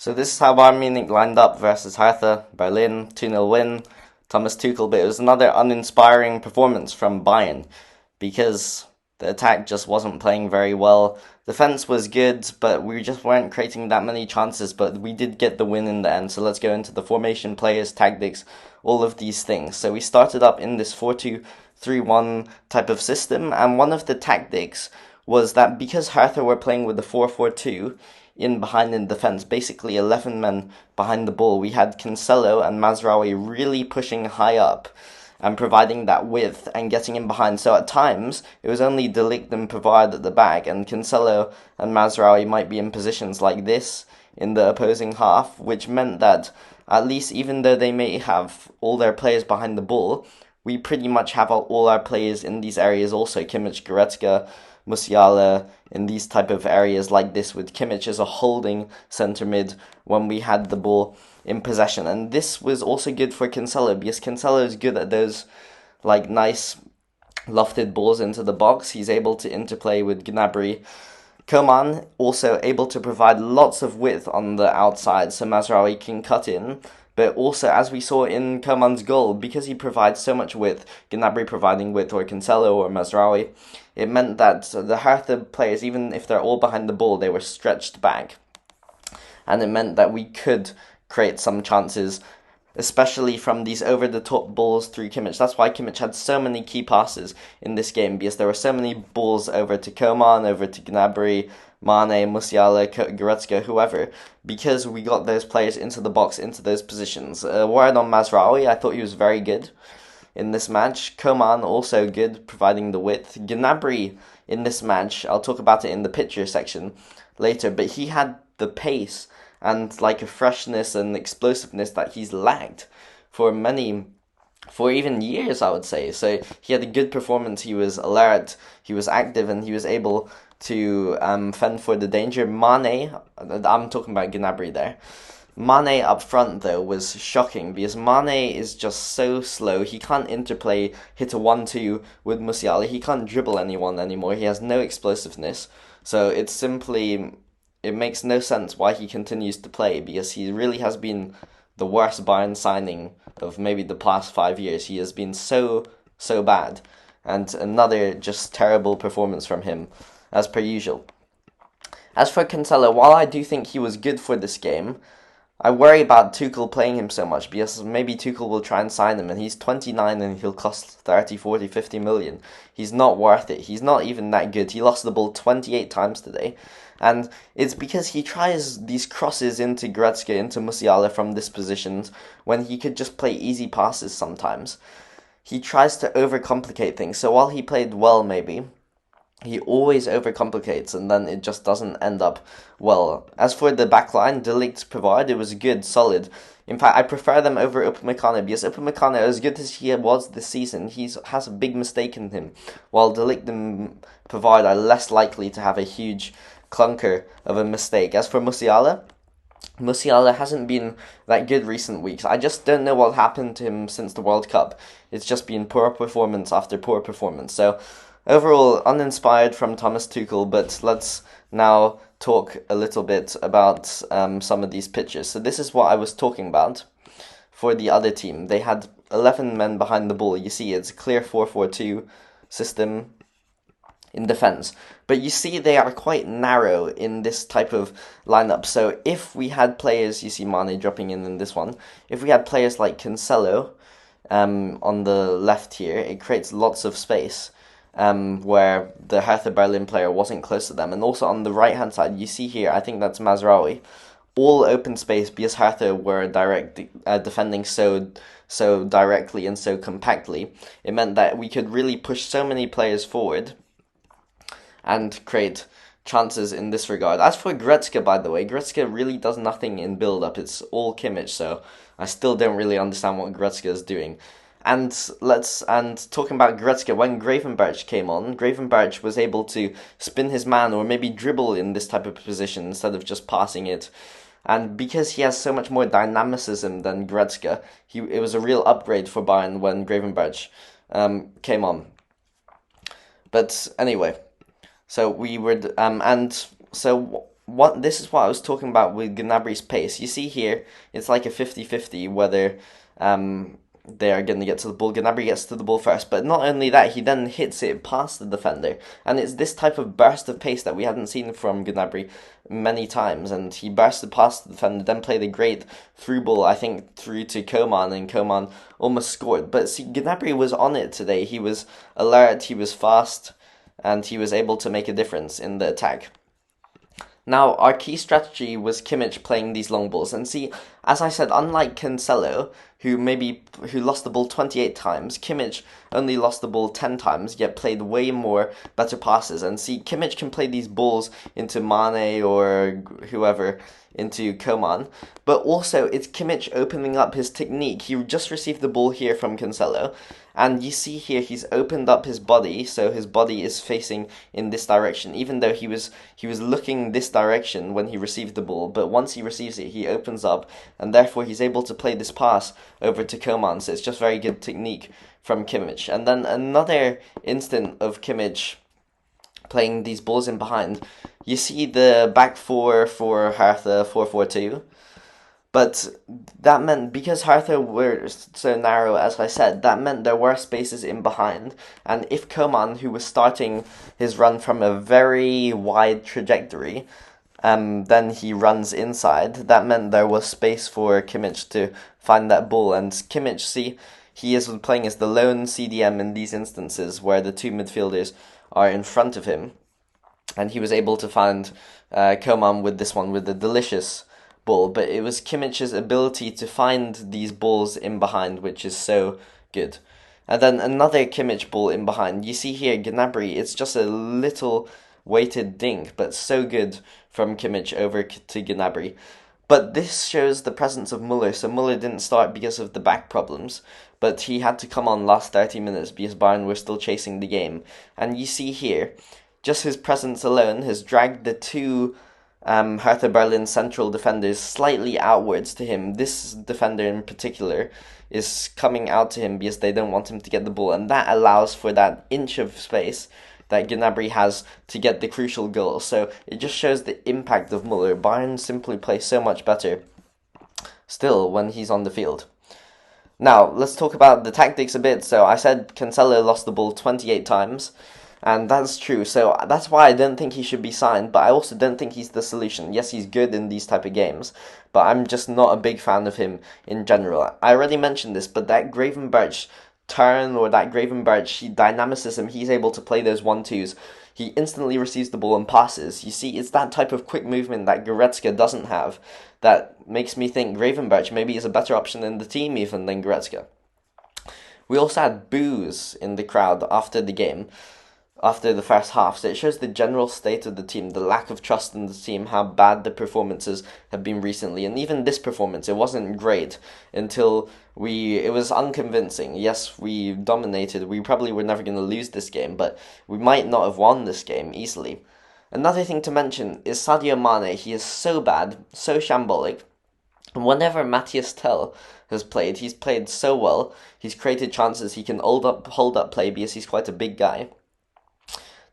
So this is how Bayern Munich lined up versus Hertha Berlin, 2-0 win. Thomas Tuchel, but it was another uninspiring performance from Bayern because the attack just wasn't playing very well. Defense was good, but we just weren't creating that many chances, but we did get the win in the end. So let's go into the formation, players, tactics, all of these things. So we started up in this 4-2-3-1 type of system, and one of the tactics was that because Hertha were playing with the 4-4-2 in behind in defense, basically 11 men behind the ball, we had Cancelo and Mazraoui really pushing high up and providing that width and getting in behind. So at times, it was only De Ligt and Pavard at the back, and Cancelo and Mazraoui might be in positions like this in the opposing half, which meant that at least even though they may have all their players behind the ball, we pretty much have all our players in these areas also. Kimmich, Goretzka, Musiala, in these type of areas like this, with Kimmich as a holding centre mid when we had the ball in possession. And this was also good for Cancelo because Cancelo is good at those like nice lofted balls into the box. He's able to interplay with Gnabry. Coman also able to provide lots of width on the outside so Mazraoui can cut in. But also, as we saw in Coman's goal, because he provides so much width, Gnabry providing width, or Cancelo or Mazraoui, it meant that the Hertha players, even if they're all behind the ball, they were stretched back. And it meant that we could create some chances, especially from these over-the-top balls through Kimmich. That's why Kimmich had so many key passes in this game, because there were so many balls over to Coman, over to Gnabry, Mane, Musiala, Goretzka, whoever, because we got those players into the box, into those positions. Word on Mazraoui, I thought he was very good in this match. Coman also good, providing the width. Gnabry in this match, I'll talk about it in the picture section later, but he had the pace and like a freshness and explosiveness that he's lacked for even years, I would say. So he had a good performance, he was alert, he was active, and he was able to fend for the danger. Mane, I'm talking about Gnabry there. Mane up front, though, was shocking because Mane is just so slow. He can't interplay, hit a 1-2 with Musiala. He can't dribble anyone anymore. He has no explosiveness. So it makes no sense why he continues to play because he really has been the worst Bayern signing of maybe the past 5 years. He has been so bad. And another just terrible performance from him, as per usual. As for Cancelo, while I do think he was good for this game, I worry about Tuchel playing him so much because maybe Tuchel will try and sign him and he's 29 and he'll cost 30, 40, 50 million. He's not worth it. He's not even that good. He lost the ball 28 times today. And it's because he tries these crosses into Goretzka, into Musiala from this position when he could just play easy passes sometimes. He tries to overcomplicate things. So while he played well maybe, he always overcomplicates and then it just doesn't end up well. As for the backline, De Ligt, Pavard, it was good, solid. In fact, I prefer them over Upamecano because Upamecano, as good as he was this season, he has a big mistake in him, while De Ligt and Pavard are less likely to have a huge clunker of a mistake. As for Musiala hasn't been that good recent weeks. I just don't know what happened to him since the World Cup. It's just been poor performance after poor performance. So overall, uninspired from Thomas Tuchel, but let's now talk a little bit about some of these pitches. So this is what I was talking about for the other team. They had 11 men behind the ball. You see, it's a clear 4-4-2 system in defense. But you see they are quite narrow in this type of lineup. So if we had players, you see Mane dropping in this one, if we had players like Cancelo on the left here, it creates lots of space where the Hertha Berlin player wasn't close to them. And also on the right-hand side, you see here, I think that's Mazraoui, all open space because Hertha were defending so directly and so compactly. It meant that we could really push so many players forward and create chances in this regard. As for Goretzka, by the way, Goretzka really does nothing in build-up. It's all Kimmich, so I still don't really understand what Goretzka is doing. And talking about Goretzka, when Gravenberch came on, Gravenberch was able to spin his man or maybe dribble in this type of position instead of just passing it. And because he has so much more dynamicism than Goretzka, it was a real upgrade for Bayern when Gravenberch came on. But anyway, so we were, this is what I was talking about with Gnabry's pace. You see here, it's like a 50-50 whether they are going to get to the ball. Gnabry gets to the ball first, but not only that, he then hits it past the defender, and it's this type of burst of pace that we hadn't seen from Gnabry many times, and he bursted past the defender, then played a great through ball, I think, through to Coman, and Coman almost scored. But see, Gnabry was on it today. He was alert, he was fast, and he was able to make a difference in the attack. Now, our key strategy was Kimmich playing these long balls. And see, as I said, unlike Cancelo, who lost the ball 28 times, Kimmich only lost the ball 10 times, yet played way more better passes. And see, Kimmich can play these balls into Mane or whoever, into Coman. But also, it's Kimmich opening up his technique. He just received the ball here from Cancelo. And you see here, he's opened up his body, so his body is facing in this direction, even though he was looking this direction when he received the ball. But once he receives it, he opens up, and therefore he's able to play this pass over to Coman. So it's just very good technique from Kimmich. And then another instant of Kimmich playing these balls in behind. You see the back four for Hertha, 4-4-2. But that meant, because Hertha were so narrow, as I said, that meant there were spaces in behind. And if Coman, who was starting his run from a very wide trajectory, then he runs inside, that meant there was space for Kimmich to find that ball. And Kimmich, see, he is playing as the lone CDM in these instances where the two midfielders are in front of him. And he was able to find Coman with this one, with the delicious ball. But it was Kimmich's ability to find these balls in behind which is so good. And then another Kimmich ball in behind. You see here, Gnabry, it's just a little weighted dink, but so good from Kimmich over to Gnabry. But this shows the presence of Muller. So Muller didn't start because of the back problems, but he had to come on last 30 minutes because Bayern were still chasing the game. And you see here, just his presence alone has dragged the two Hertha Berlin central defenders slightly outwards to him. This defender in particular is coming out to him because they don't want him to get the ball, and that allows for that inch of space that Gnabry has to get the crucial goal. So it just shows the impact of Muller. Bayern simply play so much better still when he's on the field. Now, let's talk about the tactics a bit. So I said Cancelo lost the ball 28 times. And that's true, so that's why I don't think he should be signed, but I also don't think he's the solution. Yes, he's good in these type of games, but I'm just not a big fan of him in general. I already mentioned this, but that Gravenberch turn, or that Gravenberch dynamicism, he's able to play those 1-2s. He instantly receives the ball and passes. You see, it's that type of quick movement that Goretzka doesn't have that makes me think Gravenberch maybe is a better option in the team even than Goretzka. We also had boos in the crowd after the game, after the first half, so it shows the general state of the team, the lack of trust in the team, how bad the performances have been recently. And even this performance, it wasn't great until it was unconvincing. Yes, we dominated, we probably were never going to lose this game, but we might not have won this game easily. Another thing to mention is Sadio Mane. He is so bad, so shambolic. And whenever Matthias Tell has played, he's played so well, he's created chances, he can hold up play because he's quite a big guy.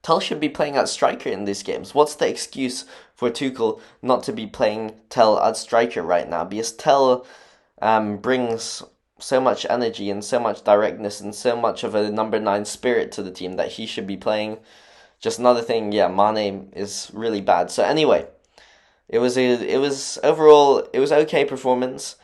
Tell should be playing at striker in these games. What's the excuse for Tuchel not to be playing Tell at striker right now? Because Tell brings so much energy and so much directness and so much of a number 9 spirit to the team that he should be playing. Just another thing, yeah, Mane is really bad. So anyway, it was overall okay performance.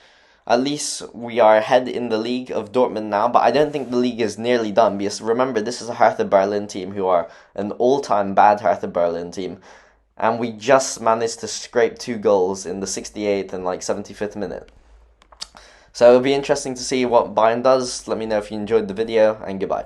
At least we are ahead in the league of Dortmund now, but I don't think the league is nearly done, because remember, this is a Hertha Berlin team who are an all-time bad Hertha Berlin team, and we just managed to scrape 2 goals in the 68th and 75th minute. So it'll be interesting to see what Bayern does. Let me know if you enjoyed the video, and goodbye.